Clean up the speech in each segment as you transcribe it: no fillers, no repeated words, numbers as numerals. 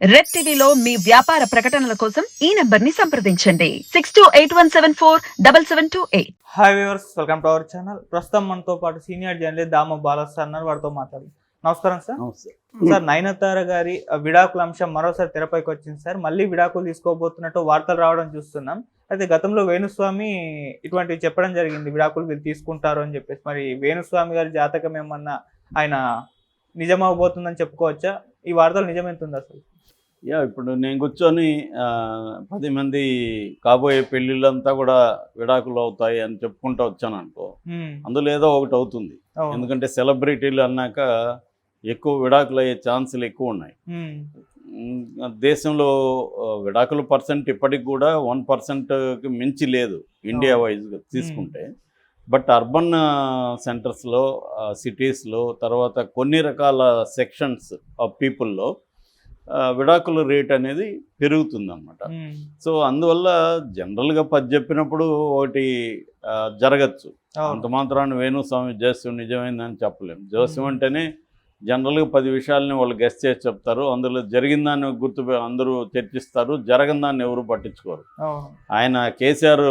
Red టీవీలో మీ వ్యాపార ప్రకటనల కోసం ఈ నంబర్ ని సంప్రదించండి 6281747728. Hi viewers, welcome to our channel. ప్రస్తుతం మనతో పాటు సీనియర్ జర్నలిస్ట్ దామ బాలా సార్ అన్నారు. వారితో మాట్లాడు. నమస్కారం సార్. నమస్తే సార్, నయనతార గారి విడాకుల అంశం మరోసారి తెరపైకి వచ్చింది సార్. మళ్ళీ విడాకులు తీసుకోబోతున్నట్టు వార్తలు రావడం చూస్తున్నాం. అయితే గతంలో వేణుస్వామి ఇటువంటివి చెప్పడం జరిగింది, విడాకులు వీళ్ళు తీసుకుంటారు అని చెప్పేసి. మరి వేణుస్వామి గారి జాతకం ఏమన్నా ఆయన నిజమవబోతుందని చెప్పుకోవచ్చా? ఈ వార్తలు నిజమెంతుంది అసలు? ఇప్పుడు నేను కూర్చొని 10 మంది కాబోయే పెళ్ళిళ్ళంతా కూడా విడాకులు అవుతాయి అని చెప్పుకుంటూ వచ్చాను అనుకో, అందులో ఏదో ఒకటి అవుతుంది. ఎందుకంటే సెలబ్రిటీలు అన్నాక ఎక్కువ విడాకులు అయ్యే ఛాన్సులు ఎక్కువ ఉన్నాయి. దేశంలో విడాకుల పర్సెంట్ ఇప్పటికి కూడా 1%కి మించి లేదు ఇండియా వైజ్గా తీసుకుంటే. బట్ అర్బన్ సెంటర్స్లో, సిటీస్లో, తర్వాత కొన్ని రకాల సెక్షన్స్ ఆఫ్ పీపుల్లో విడాకుల రేట్ అనేది పెరుగుతుందన్నమాట. సో అందువల్ల జనరల్గా 10 చెప్పినప్పుడు ఒకటి జరగచ్చు. అంత మాత్రాన్ని వేణుస్వామి జోస్యం నిజమైందని చెప్పలేము. జోస్యం అంటేనే జనరల్గా 10 విషయాలని వాళ్ళు గెస్ చేసి చెప్తారు. అందులో జరిగిన దాన్ని అందరూ చర్చిస్తారు, జరగని దాన్ని ఎవరు పట్టించుకోరు. ఆయన కేసీఆర్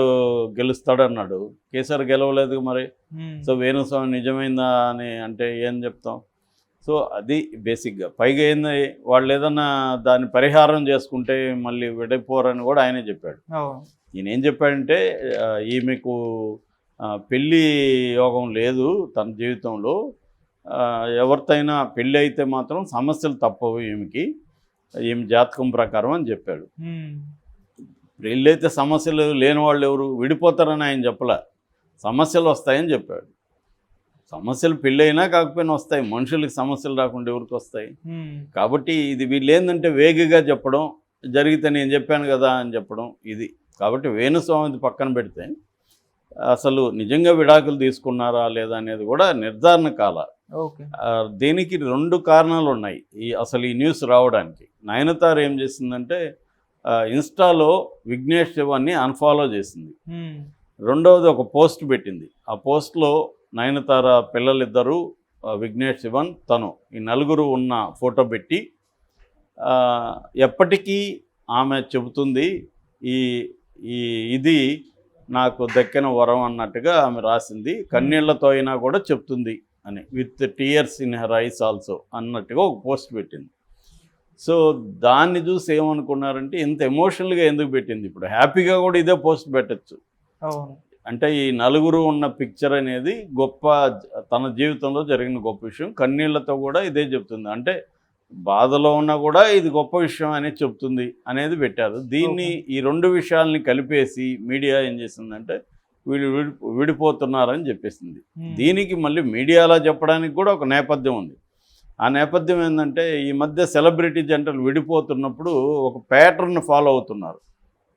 గెలుస్తాడన్నాడు, కేసీఆర్ గెలవలేదు మరి. సో వేణుస్వామి నిజమైందా అని అంటే ఏం చెప్తాం? సో అది బేసిక్గా. పైగా ఏంది, వాళ్ళు ఏదన్నా దాన్ని పరిహారం చేసుకుంటే మళ్ళీ విడిపోరని కూడా ఆయనే చెప్పాడు. ఈయన ఏం చెప్పాడంటే, ఈమెకు పెళ్ళి యోగం లేదు తన జీవితంలో, ఎవరితోనైనా పెళ్ళి అయితే మాత్రం సమస్యలు తప్పవు ఈమె జాతకం ప్రకారం అని చెప్పాడు. పెళ్ళి అయితే సమస్యలు లేని వాళ్ళు ఎవరు విడిపోతారని ఆయన చెప్పలే, సమస్యలు వస్తాయని చెప్పాడు. సమస్యలు పెళ్ళైనా కాకపోయినా వస్తాయి, మనుషులకి సమస్యలు రాకుండా ఎవరికి వస్తాయి? కాబట్టి ఇది వీళ్ళు ఏంటంటే వేగిగా చెప్పడం, జరిగితే నేను చెప్పాను కదా అని చెప్పడం ఇది. కాబట్టి వేణుస్వామిది పక్కన పెడితే అసలు నిజంగా విడాకులు తీసుకున్నారా లేదా అనేది కూడా నిర్ధారణ కాల. దీనికి 2 కారణాలు ఉన్నాయి అసలు ఈ న్యూస్ రావడానికి. నయనతార ఏం చేసిందంటే, ఇన్స్టాలో విఘ్నేష్ శివాన్ని అన్ఫాలో చేసింది. రెండవది ఒక పోస్ట్ పెట్టింది. ఆ పోస్ట్లో నయనతార పిల్లలిద్దరూ, విఘ్నేష్ శివన్, తను, ఈ నలుగురు ఉన్న ఫోటో పెట్టి ఎప్పటికీ ఆమె చెబుతుంది ఇది నాకు దక్కిన వరం అన్నట్టుగా ఆమె రాసింది. కన్నీళ్లతో అయినా కూడా చెప్తుంది అని, with tears in her eyes also అన్నట్టుగా ఒక పోస్ట్ పెట్టింది. సో దాన్ని చూసి ఏమనుకున్నారంటే, ఇంత ఎమోషనల్గా ఎందుకు పెట్టింది? ఇప్పుడు హ్యాపీగా కూడా ఇదే పోస్ట్ పెట్టచ్చు. అంటే ఈ నలుగురు ఉన్న పిక్చర్ అనేది గొప్ప, తన జీవితంలో జరిగిన గొప్ప విషయం, కన్నీళ్లతో కూడా ఇదే చెప్తుంది. అంటే బాధలో ఉన్నా కూడా ఇది గొప్ప విషయం అనేది చెప్తుంది అనేది పెట్టారు. దీన్ని ఈ 2 విషయాల్ని కలిపేసి మీడియా ఏం చేసిందంటే, వీళ్ళు విడిపోతున్నారని చెప్పేసింది. దీనికి మళ్ళీ మీడియాలో చెప్పడానికి కూడా ఒక నేపథ్యం ఉంది. ఆ నేపథ్యం ఏంటంటే, ఈ మధ్య సెలబ్రిటీ జంటలు విడిపోతున్నప్పుడు ఒక ప్యాటర్న్ ఫాలో అవుతున్నారు.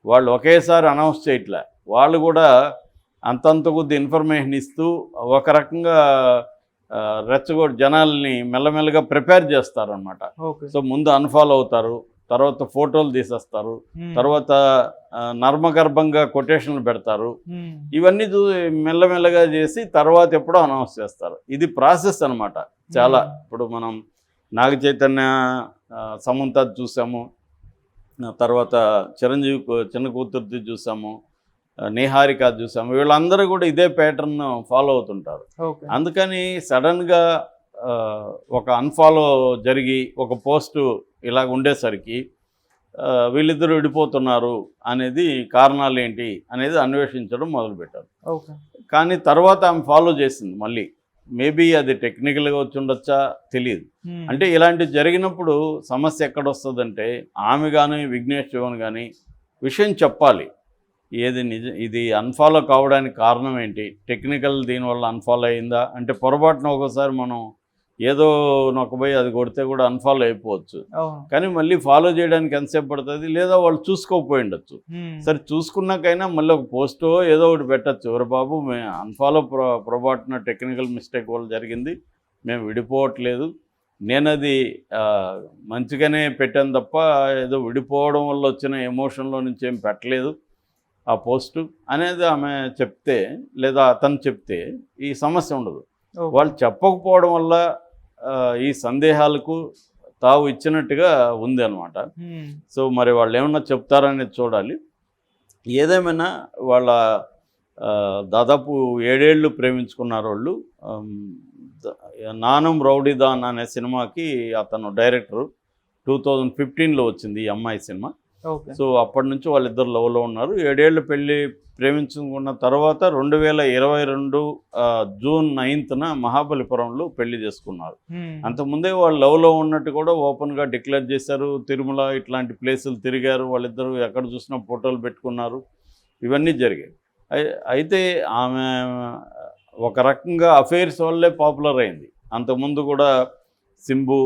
వాళ్ళు ఒకేసారి అనౌన్స్ చేయట్లే, వాళ్ళు కూడా అంతంత కొద్ది ఇన్ఫర్మేషన్ ఇస్తూ ఒక రకంగా రెచ్చగొట్టి జనాల్ని మెల్లమెల్లగా ప్రిపేర్ చేస్తారనమాట. సో ముందు అన్ఫాలో అవుతారు, తర్వాత ఫోటోలు తీసేస్తారు, తర్వాత నర్మగర్భంగా కొటేషన్లు పెడతారు. ఇవన్నీ మెల్లమెల్లగా చేసి తర్వాత ఎప్పుడో అనౌన్స్ చేస్తారు. ఇది ప్రాసెస్ అనమాట చాలా. ఇప్పుడు మనం నాగ చైతన్య, సమంత చూసాము, తర్వాత చిరంజీవి చిన్న కూతుర్ది చూసాము, నిహారిక చూసాము. వీళ్ళందరూ కూడా ఇదే ప్యాటర్న్ ఫాలో అవుతుంటారు. అందుకని సడన్గా ఒక అన్ఫాలో జరిగి ఒక పోస్టు ఇలాగ ఉండేసరికి వీళ్ళిద్దరూ విడిపోతున్నారు అనేది కారణాలు ఏంటి అనేది అన్వేషించడం మొదలుపెట్టారు. కానీ తర్వాత ఆమె ఫాలో చేసింది మళ్ళీ. మేబీ అది టెక్నికల్గా వచ్చి ఉండొచ్చా తెలియదు. అంటే ఇలాంటివి జరిగినప్పుడు సమస్య ఎక్కడొస్తుందంటే, ఆమె కానీ విఘ్నేష్ శివన్ కానీ విషయం చెప్పాలి. ఇది అన్ఫాలో కావడానికి కారణం ఏంటి, టెక్నికల్ దీనివల్ల అన్ఫాలో అయిందా అంటే, పొరపాటున ఒకసారి మనం ఏదో నొక్కబోయి అది కొడితే కూడా అన్ఫాలో అయిపోవచ్చు. కానీ మళ్ళీ ఫాలో చేయడానికి ఎంతసేపు పడుతుంది? లేదా వాళ్ళు చూసుకోకపోయి ఉండొచ్చు. సరే చూసుకున్నాకైనా మళ్ళీ ఒక పోస్టో ఏదో ఒకటి పెట్టచ్చు, ఎవరు బాబు మేము అన్ఫాలో పొరపాటున టెక్నికల్ మిస్టేక్ వల్ల జరిగింది, మేము విడిపోవట్లేదు, నేను అది మంచిగానే పెట్టాను తప్ప ఏదో విడిపోవడం వల్ల వచ్చిన ఎమోషన్లో నుంచి ఏం పెట్టలేదు ఆ పోస్టు అనేది ఆమె చెప్తే, లేదా అతను చెప్తే ఈ సమస్య ఉండదు. వాళ్ళు చెప్పకపోవడం వల్ల ఈ సందేహాలకు తావు ఇచ్చినట్టుగా ఉంది అనమాట. సో మరి వాళ్ళు ఏమన్నా చెప్తారనేది చూడాలి. ఏదేమైనా వాళ్ళ దాదాపు 7 ఏళ్ళు ప్రేమించుకున్నారు వాళ్ళు. నానం రౌడీదాన్ అనే సినిమాకి అతను డైరెక్టరు. 2015లో వచ్చింది ఈ అమ్మాయి సినిమా. సో అప్పటి నుంచి వాళ్ళిద్దరు లవ్లో ఉన్నారు. 7 ఏళ్ళు ప్రేమించుకున్న తర్వాత 2022 జూన్ 9న మహాబలిపురంలో పెళ్లి చేసుకున్నారు. అంతకుముందే వాళ్ళు లవ్లో ఉన్నట్టు కూడా ఓపెన్గా డిక్లేర్ చేశారు. తిరుమల ఇట్లాంటి ప్లేసులు తిరిగారు. వాళ్ళిద్దరూ ఎక్కడ చూసినా ఫోటోలు పెట్టుకున్నారు. ఇవన్నీ జరిగాయి. అయితే ఆమె ఒక రకంగా అఫైర్స్ వల్లే పాపులర్ అయింది. అంతకుముందు కూడా సింబు,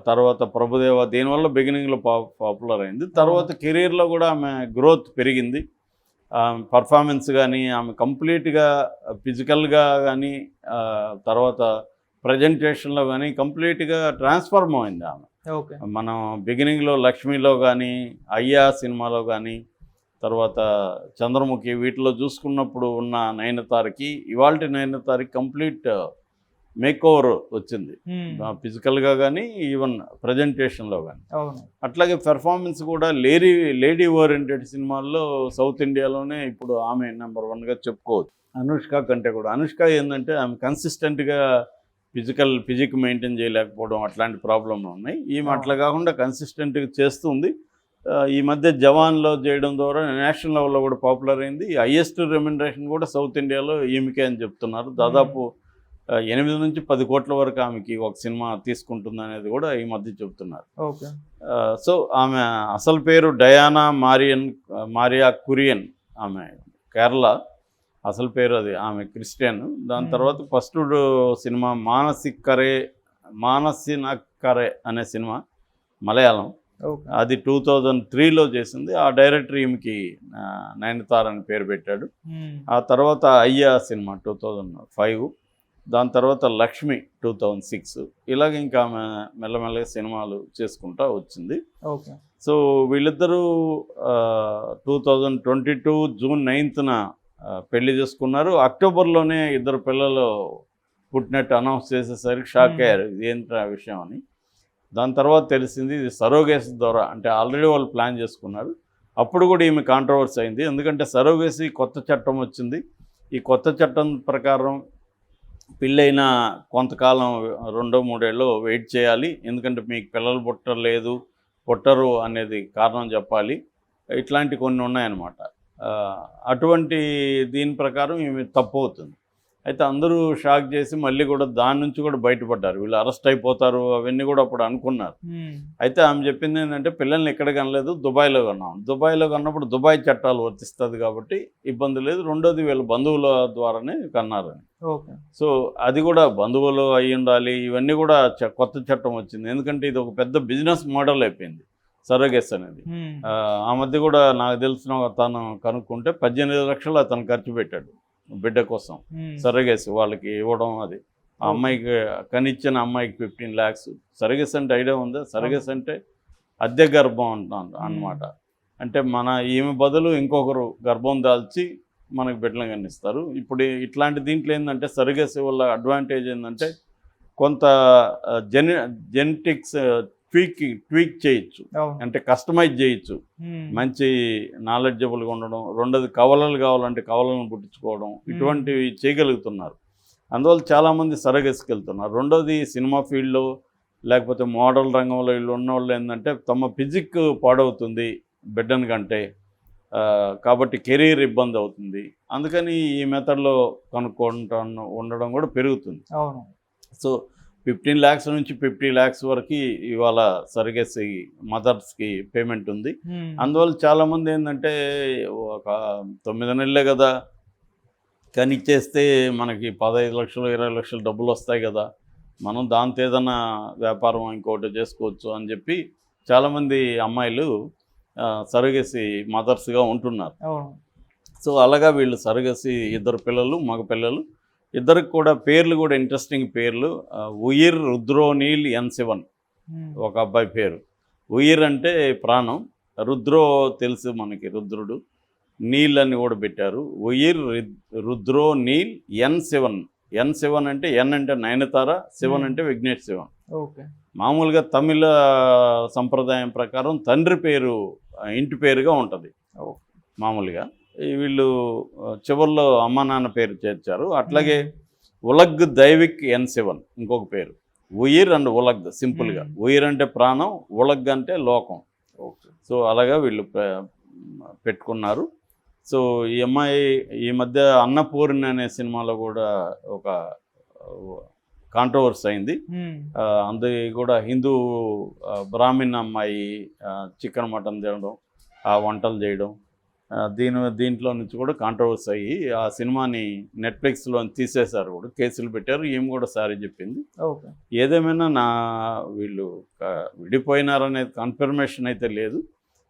తర్వాత ప్రభుదేవ, దీనివల్ల బిగినింగ్లో పాపులర్ అయింది. తర్వాత కెరీర్లో కూడా ఆమె గ్రోత్ పెరిగింది. పర్ఫార్మెన్స్ కానీ, ఆమె కంప్లీట్గా ఫిజికల్గా కానీ, తర్వాత ప్రజెంటేషన్లో కానీ కంప్లీట్గా ట్రాన్స్ఫార్మ్ అయింది ఆమె. మనం బిగినింగ్లో లక్ష్మిలో కానీ, అయ్యా సినిమాలో కానీ, తర్వాత చంద్రముఖి, వీటిలో చూసుకున్నప్పుడు ఉన్న నయనతారకి ఇవాల్టి నయనతారకి కంప్లీట్ మేక్ ఓవర్ వచ్చింది, ఫిజికల్గా కానీ ఈవెన్ ప్రజెంటేషన్లో కానీ. అట్లాగే పెర్ఫార్మెన్స్ కూడా లేడీ ఓరియంటెడ్ సినిమాల్లో సౌత్ ఇండియాలోనే ఇప్పుడు ఆమె నెంబర్ 1గా చెప్పుకోవచ్చు. అనుష్క కంటే కూడా. అనుష్క ఏంటంటే ఆమె కన్సిస్టెంట్గా ఫిజిక్ మెయింటైన్ చేయలేకపోవడం, అట్లాంటి ప్రాబ్లంలు ఉన్నాయి. ఈమె అట్లా కాకుండా కన్సిస్టెంట్గా చేస్తుంది. ఈ మధ్య జవాన్లో చేయడం ద్వారా నేషనల్ లెవెల్లో కూడా పాపులర్ అయింది. హైయెస్ట్ రెమ్యునరేషన్ కూడా సౌత్ ఇండియాలో ఈమెకే అని చెప్తున్నారు. దాదాపు 8 నుంచి 10 కోట్ల వరకు ఆమెకి ఒక సినిమా తీసుకుంటుంది అనేది కూడా ఈ మధ్య చెప్తున్నారు. సో ఆమె అసలు పేరు డయానా మారియా కురియన్. ఆమె కేరళ అసలు పేరు అది. ఆమె క్రిస్టియన్. దాని తర్వాత ఫస్ట్ సినిమా మానసినక్కరే అనే సినిమా మలయాళం. అది 2003లో చేసింది. ఆ డైరెక్టర్ ఈమెకి నయనతార అని పేరు పెట్టాడు. ఆ తర్వాత అయ్యా సినిమా 2005, దాని తర్వాత లక్ష్మి 2006. ఇలాగ ఇంకా ఆమె మెల్లమెల్లగా సినిమాలు చేసుకుంటూ వచ్చింది. సో వీళ్ళిద్దరూ 2022 జూన్ 9న పెళ్లి చేసుకున్నారు. అక్టోబర్లోనే 2 పిల్లలు పుట్టినట్టు అనౌన్స్ చేసేసరికి షాక్ అయ్యారు, ఇదేంటి విషయం అని. దాని తర్వాత తెలిసింది ఇది సరోగేసీ ద్వారా, అంటే ఆల్రెడీ వాళ్ళు ప్లాన్ చేసుకున్నారు. అప్పుడు కూడా ఈమె కాంట్రవర్సీ అయింది. ఎందుకంటే సరోగేసీ కొత్త చట్టం వచ్చింది. ఈ కొత్త చట్టం ప్రకారం పెళ్ళైన కొంతకాలం 2-3 ఏళ్ళు వెయిట్ చేయాలి. ఎందుకంటే మీకు పిల్లలు పుట్టరు అనేది కారణం చెప్పాలి. ఇట్లాంటి కొన్ని ఉన్నాయన్నమాట. అటువంటి దీని ప్రకారం ఈమె తప్పు అవుతుంది. అయితే అందరూ షాక్ చేసి మళ్ళీ కూడా దాని నుంచి కూడా బయటపడ్డారు. వీళ్ళు అరెస్ట్ అయిపోతారు అవన్నీ కూడా అప్పుడు అనుకున్నారు. అయితే ఆమె చెప్పింది ఏంటంటే పిల్లల్ని ఎక్కడ కనలేదు, దుబాయ్లో కన్నాం. దుబాయ్లో కన్నప్పుడు దుబాయ్ చట్టాలు వర్తిస్తుంది కాబట్టి ఇబ్బంది లేదు. రెండోది వీళ్ళ బంధువుల ద్వారానే కన్నారని. సో అది కూడా బంధువులు అయి ఉండాలి. ఇవన్నీ కూడా కొత్త చట్టం వచ్చింది. ఎందుకంటే ఇది ఒక పెద్ద బిజినెస్ మోడల్ అయిపోయింది సరోగేస్ అనేది. ఆ మధ్య కూడా నాకు తెలిసిన తను కనుక్కుంటే 18 లక్షలు అతను ఖర్చు పెట్టాడు బిడ్డ కోసం సరోగేసి వాళ్ళకి ఇవ్వడం. అది ఆ అమ్మాయికి కనిచ్చిన అమ్మాయికి 15 lakhs. సరోగేసి అంటే ఐడియా ఉందా? సరోగేసి అంటే అద్దె గర్భం అంటున్నాను అన్నమాట. అంటే ఈమె బదులు ఇంకొకరు గర్భం దాల్చి మనకు బిడ్డలు కనిస్తారు. ఇప్పుడు ఇట్లాంటి దీంట్లో ఏంటంటే సరోగేసి వల్ల అడ్వాంటేజ్ ఏంటంటే కొంత జెనెటిక్స్ ట్వీక్ చేయొచ్చు, అంటే కస్టమైజ్ చేయొచ్చు. మంచి నాలెడ్జబుల్గా ఉండడం. రెండోది కవలలు కావాలంటే కవలను పుట్టించుకోవడం, ఇటువంటివి చేయగలుగుతున్నారు. అందువల్ల చాలామంది సరోగేసికి వెళ్తున్నారు. రెండోది సినిమా ఫీల్డ్లో లేకపోతే మోడల్ రంగంలో వీళ్ళు ఉన్నవాళ్ళు ఏంటంటే తమ ఫిజిక్ పాడవుతుంది బిడ్డని కంటే, కాబట్టి కెరీర్ ఇబ్బంది అవుతుంది. అందుకని ఈ మెథడ్లో కనుక్కుంటూ ఉండడం కూడా పెరుగుతుంది. సో 15 lakhs నుంచి 50 lakhs వరకు ఇవాళ సరోగేసి మదర్స్కి పేమెంట్ ఉంది. అందువల్ల చాలామంది ఏంటంటే ఒక 9 నెలలే కదా కానీ ఇచ్చేస్తే మనకి 15 లక్షలు 20 లక్షలు డబ్బులు వస్తాయి కదా, మనం దాంతో ఏదైనా వ్యాపారం ఇంకోటి చేసుకోవచ్చు అని చెప్పి చాలామంది అమ్మాయిలు సరోగేసి మదర్స్గా ఉంటున్నారు. సో అలాగా వీళ్ళు సరోగేసి 2 పిల్లలు, మగ పిల్లలు. ఇద్దరికి కూడా పేర్లు కూడా ఇంట్రెస్టింగ్ పేర్లు. ఉయిర్ రుద్రోనీల్ N7 ఒక అబ్బాయి పేరు. ఉయిర్ అంటే ప్రాణం, రుద్రో తెలుసు మనకి రుద్రుడు, నీల్ అని కూడా పెట్టారు. ఉయిర్ రుద్రోనీల్ N7 N7 అంటే ఎన్ అంటే నయనతార, శివన్ అంటే విఘ్నేష్ శివన్. ఓకే. మామూలుగా తమిళ సంప్రదాయం ప్రకారం తండ్రి పేరు ఇంటి పేరుగా ఉంటుంది మామూలుగా. వీళ్ళు చివరిలో అమ్మ నాన్న పేరు చేర్చారు. అట్లాగే ఉలగ్ దైవిక్ N7 ఇంకొక పేరు. ఉయిర్ అండ్ ఉలగ్ సింపుల్గా. ఉయిర్ అంటే ప్రాణం, ఉలగ్ అంటే లోకం. సో అలాగా వీళ్ళు పెట్టుకున్నారు. సో ఈ అమ్మాయి ఈ మధ్య అన్నపూర్ణి అనే సినిమాలో కూడా ఒక కాంట్రవర్సీ అయింది. అందుకే కూడా హిందూ బ్రాహ్మణ్ అమ్మాయి చికెన్ మటన్ తినడం, ఆ వంటలు చేయడం, దీంట్లో నుంచి కూడా కాంట్రవర్సీ అయ్యి ఆ సినిమాని నెట్ఫ్లిక్స్లో తీసేశారు, కూడా కేసులు పెట్టారు. ఏం కూడా సారీ చెప్పింది. ఏదేమైనా వీళ్ళు విడిపోయినారనేది కన్ఫర్మేషన్ అయితే లేదు.